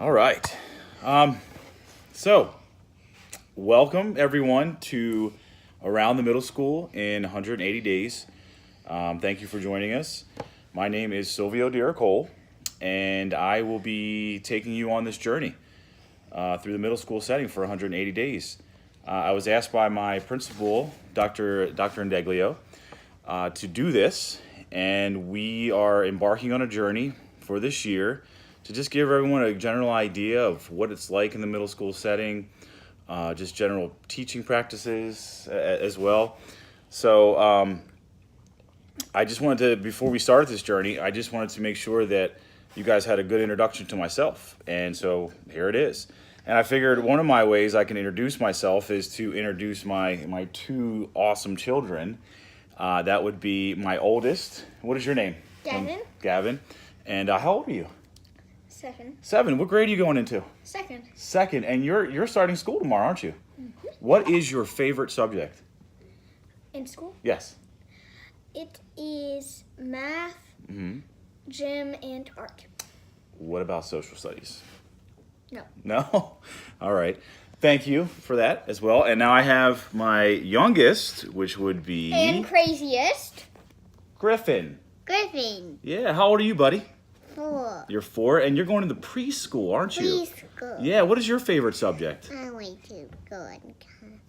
All right. Um, so, welcome everyone to Around the Middle School in 180 Days. Thank you for joining us. My name is Silvio Cole, and I will be taking you on this journey through the middle school setting for 180 days. I was asked by my principal, Dr. Indeglio, to do this, and we are embarking on a journey for this year to just give everyone a general idea of what it's like in the middle school setting, just general teaching practices as well. So I just wanted to, before we started this journey, I just wanted to make sure that you guys had a good introduction to myself. And so here it is. And I figured one of my ways I can introduce myself is to introduce my two awesome children. That would be my oldest. What is your name? Gavin. Gavin. And how old are you? 7. 7. What grade are you going into? 2nd. 2nd. And you're starting school tomorrow, aren't you? Mm-hmm. What is your favorite subject? In school? Yes. It is math, gym, and art. What about social studies? No. No? All right. Thank you for that as well. And now I have my youngest, which would be... And craziest. Griffin. Griffin. Yeah. How old are you, buddy? 4. You're 4, and you're going to the preschool, aren't you? Preschool. Yeah. What is your favorite subject? I like to go in costume.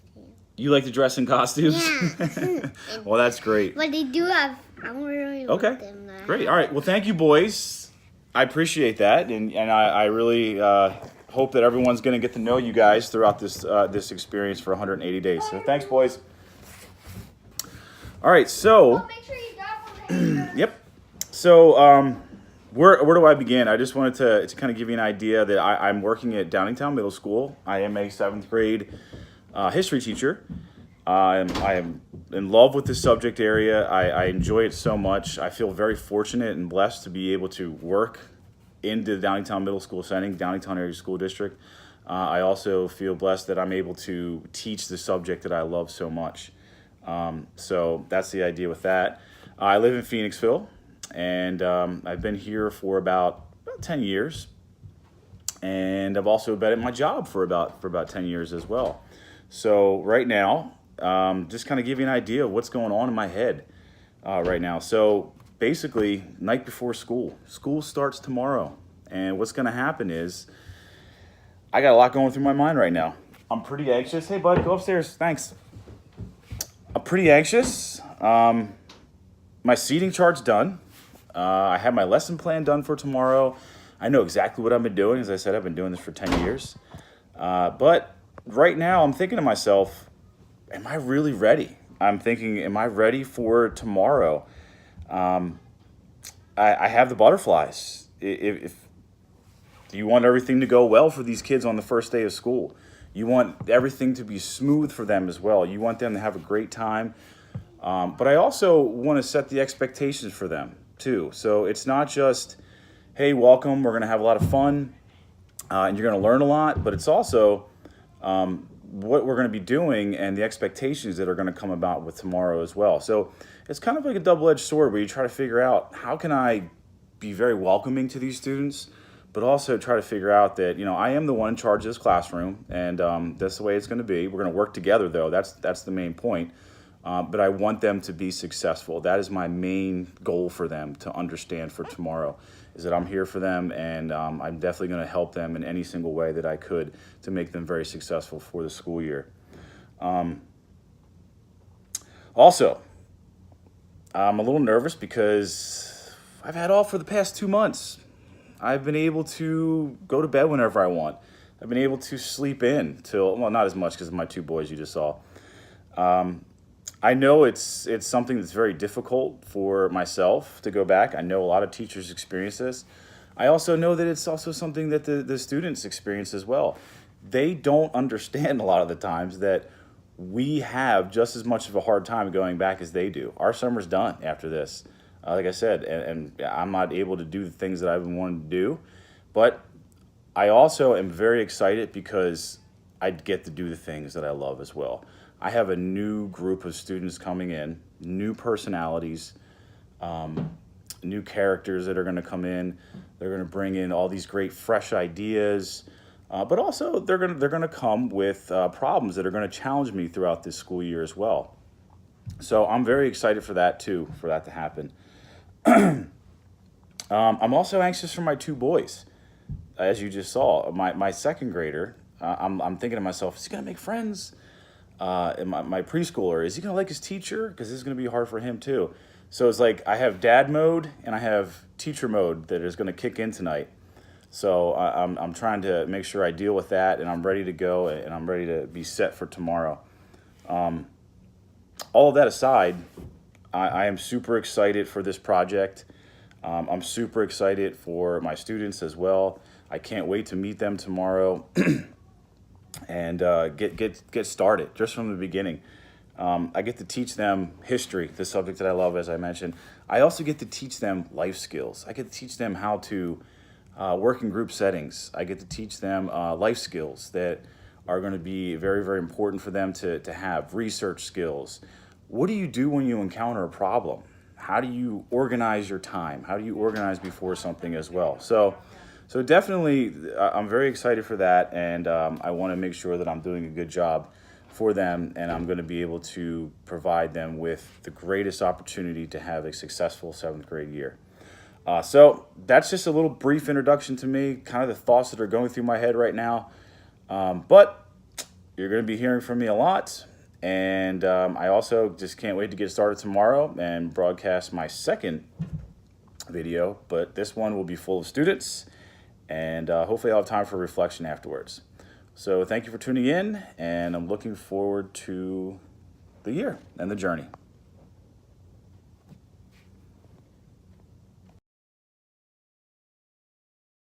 You like to dress in costumes? Yeah. Well, that's great. But they do have... I really Okay. want them. Great. All right. Well, thank you, boys. I appreciate that, and I really hope that everyone's going to get to know you guys throughout this experience for 180 days. So thanks, boys. All right. So. Oh, make sure you drop Yep. So where do I begin? I just wanted to kind of give you an idea that I'm working at Downingtown Middle School. I am a 7th grade history teacher. I am in love with this subject area. I enjoy it so much. I feel very fortunate and blessed to be able to work in the Downingtown Middle School setting, Downingtown Area School District. I also feel blessed that I'm able to teach the subject that I love so much. So that's the idea with that. I live in Phoenixville, and I've been here for about 10 years. And I've also been at my job for about 10 years as well. So right now, just kind of give you an idea of what's going on in my head right now. So basically, night before school starts tomorrow. And what's going to happen is I got a lot going through my mind right now. I'm pretty anxious. Hey, bud, go upstairs. Thanks. I'm pretty anxious. My seating chart's done. I have my lesson plan done for tomorrow. I know exactly what I've been doing. As I said, I've been doing this for 10 years. But right now, I'm thinking to myself, am I really ready? I'm thinking, am I ready for tomorrow? I have the butterflies. If you want everything to go well for these kids on the first day of school, you want everything to be smooth for them as well. You want them to have a great time. But I also want to set the expectations for them too. So it's not just, hey, welcome, we're going to have a lot of fun, and you're going to learn a lot, but it's also what we're going to be doing and the expectations that are going to come about with tomorrow as well. So it's kind of like a double-edged sword where you try to figure out, how can I be very welcoming to these students, but also try to figure out that, I am the one in charge of this classroom, and that's the way it's going to be. We're going to work together, though. That's the main point. But I want them to be successful. That is my main goal for them to understand for tomorrow, is that I'm here for them, and I'm definitely going to help them in any single way that I could to make them very successful for the school year. Also, I'm a little nervous because I've had off for the past 2 months. I've been able to go to bed whenever I want. I've been able to sleep in till, well, not as much because of my 2 boys you just saw. I know it's something that's very difficult for myself to go back. I know a lot of teachers experience this. I also know that it's also something that the students experience as well. They don't understand a lot of the times that we have just as much of a hard time going back as they do. Our summer's done after this. Like I said, and I'm not able to do the things that I've been wanting to do. But I also am very excited because I get to do the things that I love as well. I have a new group of students coming in, new personalities, new characters that are going to come in. They're going to bring in all these great fresh ideas, but also they're going to come with problems that are going to challenge me throughout this school year as well. So I'm very excited for that too, for that to happen. I'm also anxious for my two boys, as you just saw. My second grader, I'm thinking to myself, is he going to make friends? And my preschooler, is he going to like his teacher? Because this is going to be hard for him too. So it's like I have dad mode and I have teacher mode that is going to kick in tonight. So I'm trying to make sure I deal with that, and I'm ready to go, and I'm ready to be set for tomorrow. All of that aside, I am super excited for this project. I'm super excited for my students as well. I can't wait to meet them tomorrow and get started just from the beginning. I get to teach them history, the subject that I love, as I mentioned. I also get to teach them life skills. I get to teach them how to work in group settings. I get to teach them life skills that are going to be very, very important for them to have. Research skills. What do you do when you encounter a problem? How do you organize your time? How do you organize before something as well? So definitely, I'm very excited for that, and I want to make sure that I'm doing a good job for them, and I'm going to be able to provide them with the greatest opportunity to have a successful 7th grade year. So that's just a little brief introduction to me, kind of the thoughts that are going through my head right now. But you're going to be hearing from me a lot. And I also just can't wait to get started tomorrow and broadcast my second video. But this one will be full of students. And hopefully I'll have time for reflection afterwards. So thank you for tuning in. And I'm looking forward to the year and the journey.